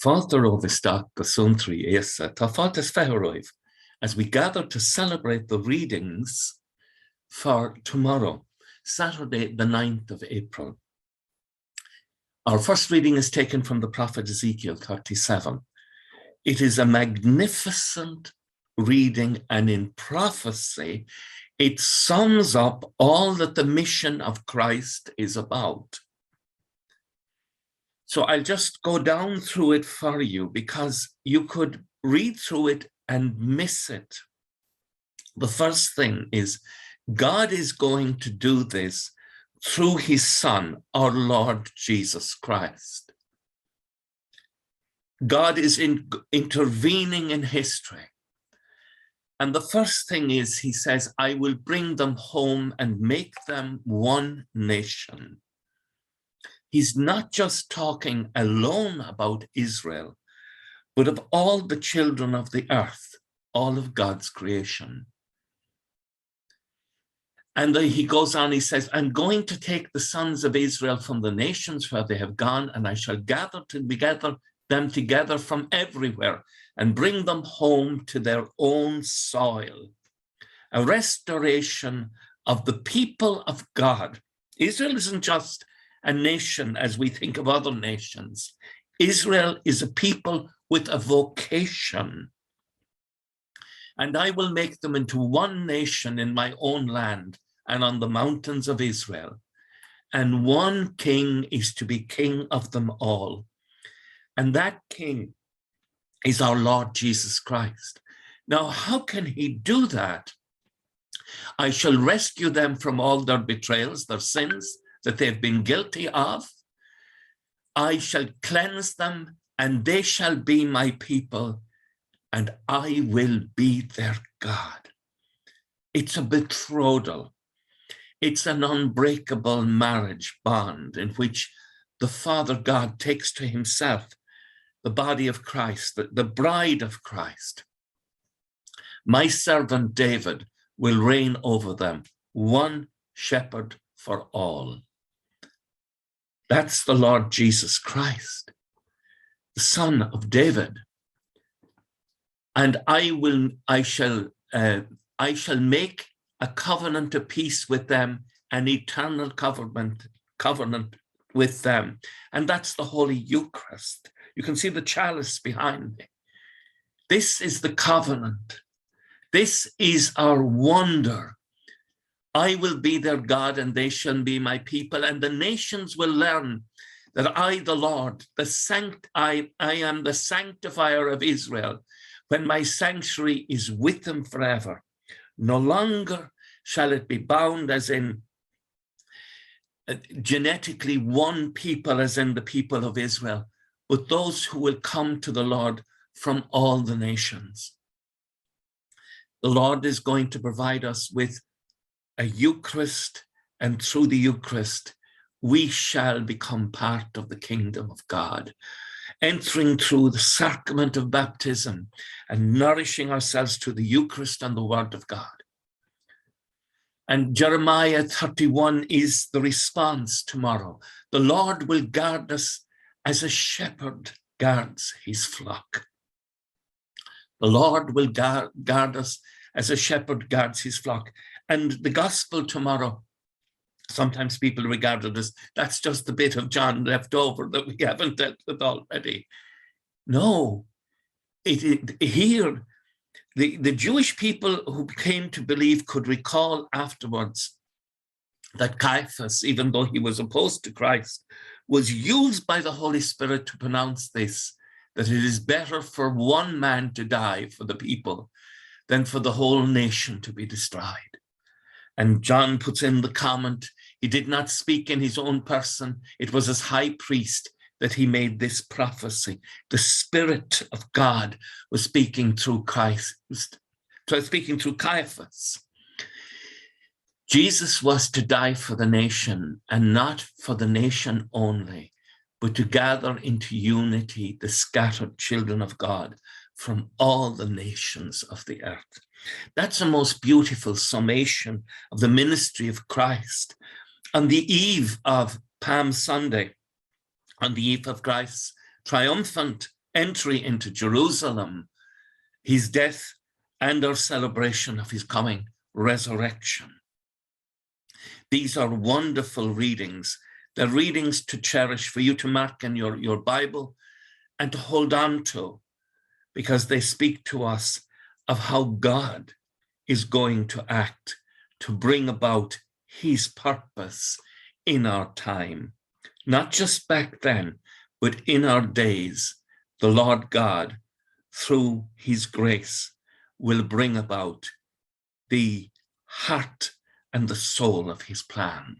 Falter over stock, the Suantraí Íosa, tá faltas feharoiv, as we gather to celebrate the readings for tomorrow, Saturday, the 9th of April. Our first reading is taken from the prophet Ezekiel 37. It is a magnificent reading, and in prophecy, it sums up all that the mission of Christ is about. So I'll just go down through it for you, because you could read through it and miss it. The first thing is, God is going to do this through his Son, our Lord Jesus Christ. God is intervening in history. And the first thing is, he says, I will bring them home and make them one nation. He's not just talking alone about Israel, but of all the children of the earth, all of God's creation. And then he goes on, he says, I'm going to take the sons of Israel from the nations where they have gone, and I shall gather them together from everywhere and bring them home to their own soil. A restoration of the people of God. Israel isn't just a nation as we think of other nations. Israel is a people with a vocation. And I will make them into one nation in my own land and on the mountains of Israel. And one king is to be king of them all. And that king is our Lord Jesus Christ. Now, how can he do that? I shall rescue them from all their betrayals, their sins that they've been guilty of. I shall cleanse them, and they shall be my people, and I will be their God. It's a betrothal. It's an unbreakable marriage bond in which the Father God takes to himself the body of Christ, the bride of Christ. My servant David will reign over them, one shepherd for all. That's the Lord Jesus Christ, the Son of David. And I shall make a covenant of peace with them, an eternal covenant with them. And that's the Holy Eucharist. You can see the chalice behind me. This is the covenant. This is our wonder. I will be their God, and they shall be my people, and the nations will learn that I, the Lord, I am the sanctifier of Israel, when my sanctuary is with them forever. No longer shall it be bound as in genetically one people, as in the people of Israel, but those who will come to the Lord from all the nations. The Lord is going to provide us with a Eucharist, and through the Eucharist, we shall become part of the kingdom of God, entering through the sacrament of baptism and nourishing ourselves through the Eucharist and the Word of God. And Jeremiah 31 is the response tomorrow. The Lord will guard us as a shepherd guards his flock. The Lord will guard us as a shepherd guards his flock. And the gospel tomorrow, sometimes people regard it as, that's just the bit of John left over that we haven't dealt with already. No, here, the Jewish people who came to believe could recall afterwards that Caiaphas, even though he was opposed to Christ, was used by the Holy Spirit to pronounce this, that it is better for one man to die for the people than for the whole nation to be destroyed. And John puts in the comment, he did not speak in his own person. It was as high priest that he made this prophecy. The Spirit of God was speaking through Christ, speaking through Caiaphas. Jesus was to die for the nation, and not for the nation only, but to gather into unity the scattered children of God from all the nations of the earth. That's a most beautiful summation of the ministry of Christ. On the eve of Palm Sunday, on the eve of Christ's triumphant entry into Jerusalem, his death, and our celebration of his coming resurrection. These are wonderful readings. They're readings to cherish, for you to mark in your Bible and to hold on to, because they speak to us of how God is going to act to bring about his purpose in our time. Not just back then, but in our days, the Lord God, through his grace, will bring about the heart and the soul of his plan.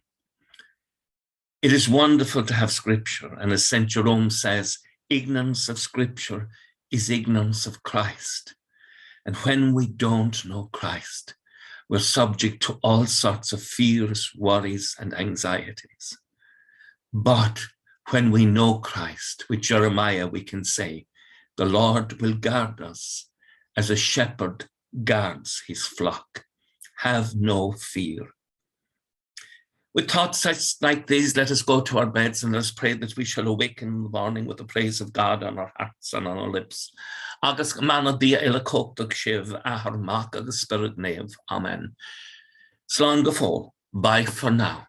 It is wonderful to have scripture, and as St. Jerome says, ignorance of scripture is ignorance of Christ. And when we don't know Christ, we're subject to all sorts of fears, worries, and anxieties. But when we know Christ, with Jeremiah we can say, the Lord will guard us as a shepherd guards his flock. Have no fear. With thoughts like these, let us go to our beds and let us pray that we shall awaken in the morning with the praise of God on our hearts and on our lips. Agus manna dia ila cóchtach shiv ahar mak agus spirit nave. Amen. Slán go fóill. Bye for now.